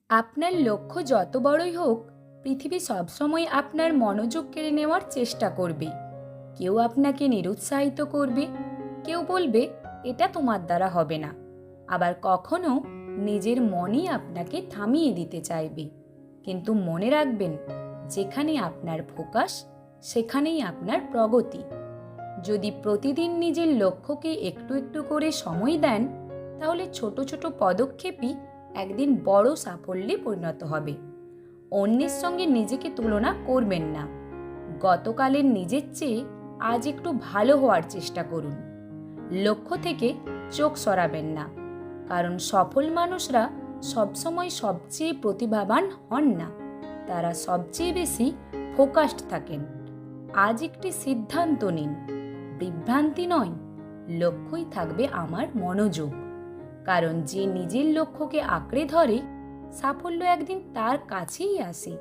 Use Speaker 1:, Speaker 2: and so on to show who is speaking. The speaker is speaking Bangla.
Speaker 1: আপনার লক্ষ্য যত বড়ই হোক, পৃথিবী সবসময় আপনার মনোযোগ কেড়ে নেওয়ার চেষ্টা করবে। কেউ আপনাকে নিরুৎসাহিত করবে, কেউ বলবে এটা তোমার দ্বারা হবে না, আবার কখনো নিজের মনই আপনাকে থামিয়ে দিতে চাইবে। কিন্তু মনে রাখবেন, যেখানে আপনার ফোকাস সেখানেই আপনার প্রগতি। যদি প্রতিদিন নিজের লক্ষ্যকে একটু একটু করে সময় দেন, তাহলে ছোট ছোট পদক্ষেপই একদিন বড় সাফল্যে পরিণত হবে। অন্যের সঙ্গে নিজেকে তুলনা করবেন না। গতকালের নিজের চেয়ে আজ একটু ভালো হওয়ার চেষ্টা করুন। লক্ষ্য থেকে চোখ সরাবেন না, কারণ সফল মানুষরা সবসময় সবচেয়ে প্রতিভাবান হন না, তারা সবচেয়ে বেশি ফোকাসড থাকেন। আজ একটি সিদ্ধান্ত নিন, বিভ্রান্তি নয়, লক্ষ্যই থাকবে আমার মনোযোগ। কারণ যে নিজের লক্ষ্যকে আঁকড়ে ধরে, সাফল্য একদিন তার কাছেই আসে।